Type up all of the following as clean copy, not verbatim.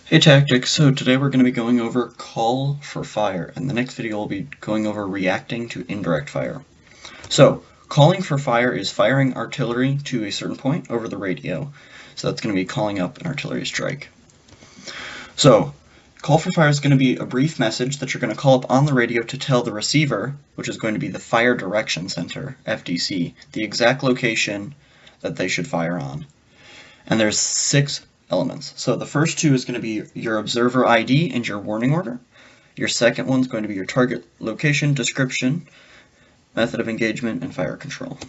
Hey Tactics, so today we're going to be going over call for fire, and the next video we'll be going over reacting to indirect fire. So, calling for fire is firing artillery to a certain point over the radio, so that's going to be calling up an artillery strike. So, call for fire is going to be a brief message that you're going to call up on the radio to tell the receiver, which is going to be the Fire Direction Center, FDC, the exact location that they should fire on. And there's 6 elements. So the first 2 is going to be your observer ID and your warning order. Your second one's going to be your target location, description, method of engagement, and fire control.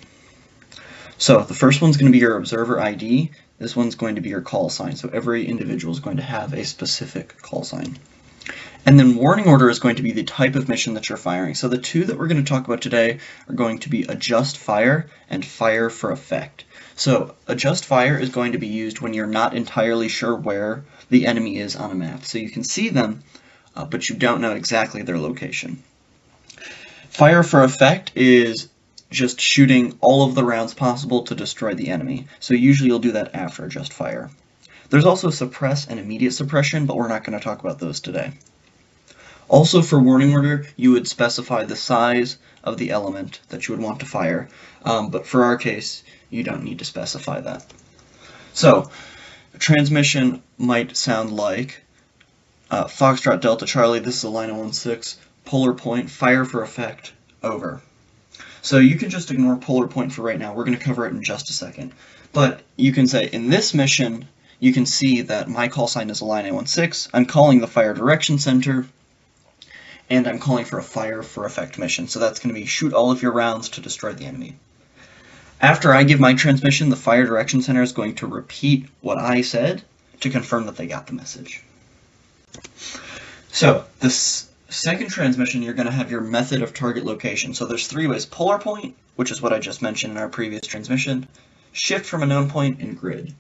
So the first one's going to be your observer ID. This one's going to be your call sign. So every individual is going to have a specific call sign. And then warning order is going to be the type of mission that you're firing. So the 2 that we're going to talk about today are going to be adjust fire and fire for effect. So adjust fire is going to be used when you're not entirely sure where the enemy is on a map. So you can see them, but you don't know exactly their location. Fire for effect is just shooting all of the rounds possible to destroy the enemy. So usually you'll do that after adjust fire. There's also suppress and immediate suppression, but we're not going to talk about those today. Also for warning order, you would specify the size of the element that you would want to fire, but for our case, you don't need to specify that. So, transmission might sound like Foxtrot Delta Charlie, this is a line 16, polar point, fire for effect, over. So you can just ignore polar point for right now, we're going to cover it in just a second. But you can say, in this mission, you can see that my call sign is a line 16, I'm calling the Fire Direction Center, and I'm calling for a fire for effect mission. So that's going to be shoot all of your rounds to destroy the enemy. After I give my transmission, the Fire Direction Center is going to repeat what I said to confirm that they got the message. So this second transmission, you're going to have your method of target location. So there's 3 ways: polar point, which is what I just mentioned in our previous transmission, shift from a known point, and grid.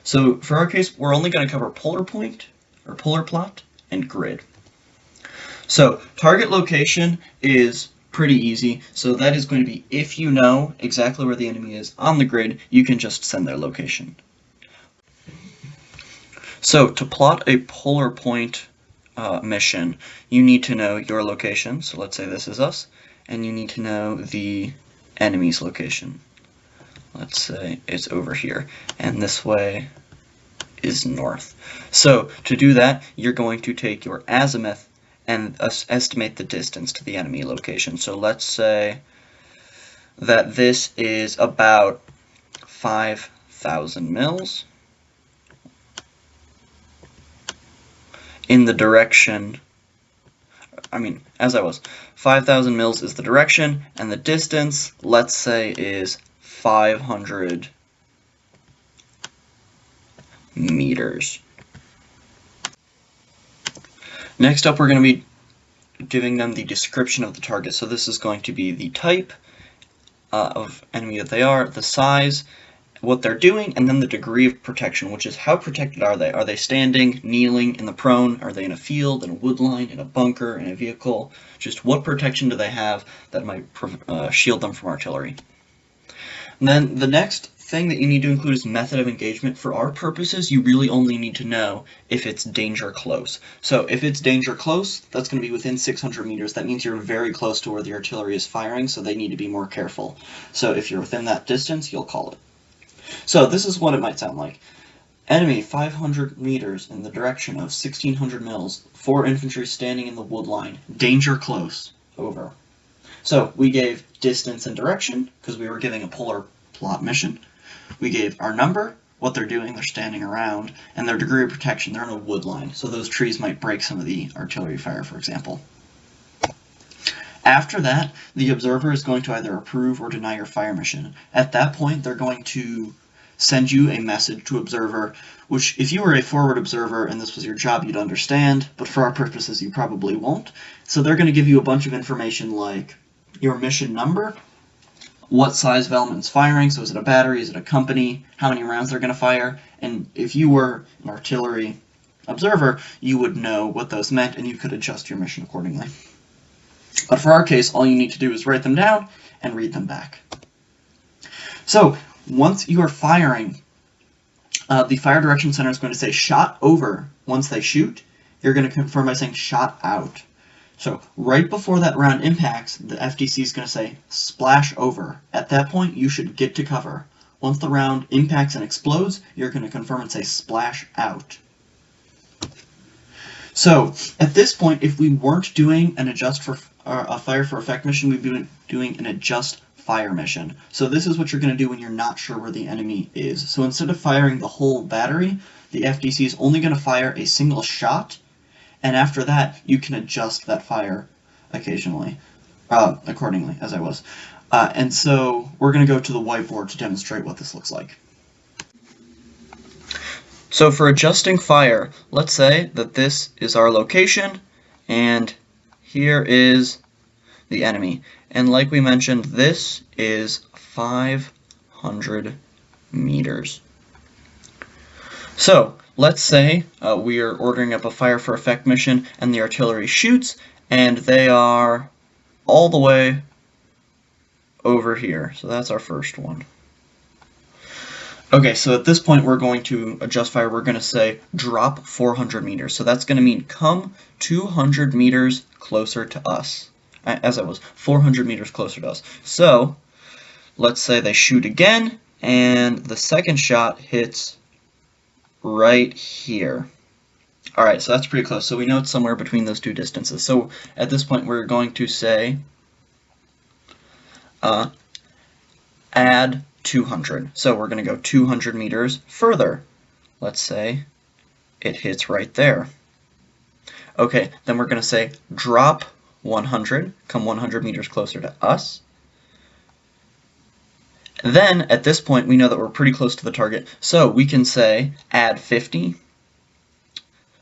So for our case, we're only going to cover polar point, or polar plot, and grid. So target location is pretty easy. So that is going to be, if you know exactly where the enemy is on the grid, you can just send their location. So to plot a polar point mission, you need to know your location. So let's say this is us, and you need to know the enemy's location. Let's say it's over here, and this way is north. So to do that, you're going to take your azimuth and estimate the distance to the enemy location. So let's say that this is about 5,000 mils in the direction, 5,000 mils is the direction, and the distance, let's say, is 500 meters. Next up, we're going to be giving them the description of the target. So this is going to be the type of enemy that they are, the size, what they're doing, and then the degree of protection, which is how protected are they? Are they standing, kneeling, in the prone? Are they in a field, in a wood line, in a bunker, in a vehicle? Just what protection do they have that might shield them from artillery? And then the next thing that you need to include is method of engagement. For our purposes, you really only need to know if it's danger close. So if it's danger close, that's going to be within 600 meters. That means you're very close to where the artillery is firing, so they need to be more careful. So if you're within that distance, you'll call it. So this is what it might sound like. Enemy 500 meters in the direction of 1600 mils, 4 infantry standing in the wood line, danger close, over. So we gave distance and direction because we were giving a polar plot mission. We gave our number, what they're doing, they're standing around, and their degree of protection, they're in a wood line, so those trees might break some of the artillery fire, for example. After that, the observer is going to either approve or deny your fire mission. At that point, they're going to send you a message to observer, which if you were a forward observer and this was your job, you'd understand, but for our purposes, you probably won't. So they're going to give you a bunch of information like your mission number, what size of element's firing, so is it a battery, is it a company, how many rounds they're going to fire, and if you were an artillery observer, you would know what those meant and you could adjust your mission accordingly. But for our case, all you need to do is write them down and read them back. So once you are firing the fire direction center is going to say shot over once they shoot. You're going to confirm by saying shot out. So right before that round impacts, the FDC is going to say splash over. At that point, you should get to cover. Once the round impacts and explodes, you're going to confirm and say splash out. So at this point, if we weren't doing an adjust for a fire for effect mission, we'd be doing an adjust fire mission. So this is what you're going to do when you're not sure where the enemy is. So instead of firing the whole battery, the FDC is only going to fire a single shot, and after that, you can adjust that fire occasionally, accordingly, as I was. And so we're going to go to the whiteboard to demonstrate what this looks like. So for adjusting fire, let's say that this is our location, and here is the enemy. And like we mentioned, this is 500 meters. So let's say we are ordering up a fire for effect mission, and the artillery shoots, and they are all the way over here. So that's our first one. Okay, so at this point we're going to adjust fire. We're going to say drop 400 meters. So that's going to mean come 200 meters closer to us. As I was, 400 meters closer to us. So let's say they shoot again, and the second shot hits right here. Alright, so that's pretty close. So we know it's somewhere between those two distances. So at this point we're going to say add 200. So we're going to go 200 meters further. Let's say it hits right there. Okay, then we're going to say drop 100, come 100 meters closer to us. Then, at this point, we know that we're pretty close to the target, so we can say add 50,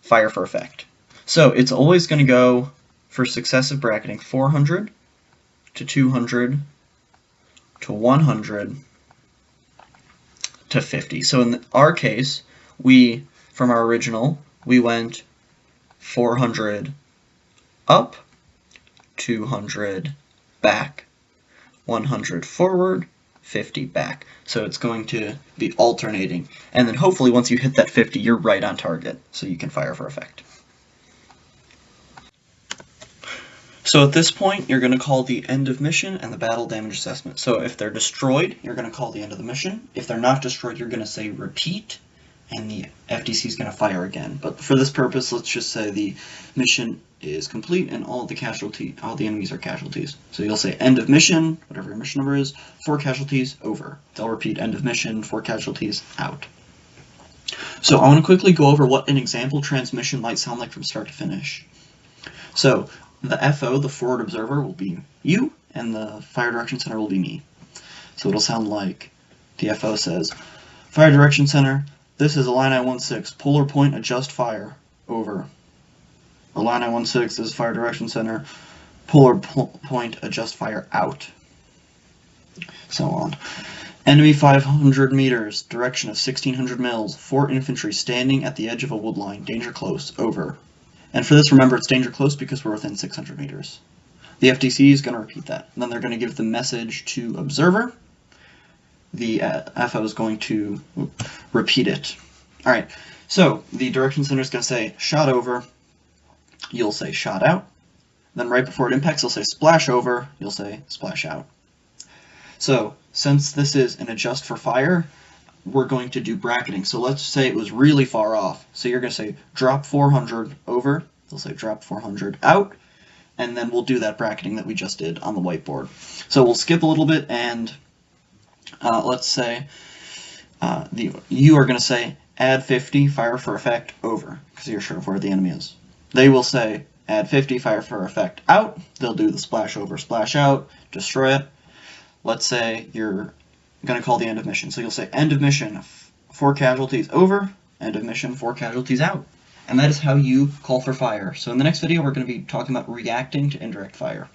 fire for effect. So it's always going to go for successive bracketing, 400 to 200 to 100 to 50. So in our case, from our original, we went 400 up, 200 back, 100 forward, 50 back. So it's going to be alternating. And then hopefully once you hit that 50, you're right on target, so you can fire for effect. So at this point, you're going to call the end of mission and the battle damage assessment. So if they're destroyed, you're going to call the end of the mission. If they're not destroyed, you're going to say repeat, and the FDC is going to fire again. But for this purpose, let's just say the mission is complete and all the enemies are casualties. So you'll say end of mission, whatever your mission number is, 4 casualties, over. They'll repeat end of mission, 4 casualties, out. So I want to quickly go over what an example transmission might sound like from start to finish. So the FO, the forward observer, will be you, and the fire direction center will be me. So it'll sound like the FO says, fire direction center, this is Illini 16, polar point, adjust fire, over. Illini 16, this is fire direction center, polar point, adjust fire, out. So on. Enemy 500 meters, direction of 1600 mils, 4 infantry standing at the edge of a wood line, danger close, over. And for this, remember, it's danger close because we're within 600 meters. The FDC is going to repeat that. And then they're going to give the message to observer. The FO is going to repeat it. All right, so the direction center is going to say shot over. You'll say shot out. Then right before it impacts, you'll say splash over. You'll say splash out. So since this is an adjust for fire, we're going to do bracketing. So let's say it was really far off. So you're going to say drop 400 over. They'll say drop 400 out. And then we'll do that bracketing that we just did on the whiteboard. So we'll skip a little bit, and let's say you are going to say add 50, fire for effect, over, because you're sure of where the enemy is. They will say add 50, fire for effect, out. They'll do the splash over, splash out, destroy it. Let's say you're going to call the end of mission. So you'll say end of mission, 4 casualties, over, end of mission, 4 casualties, out. And that is how you call for fire. So in the next video, we're going to be talking about reacting to indirect fire.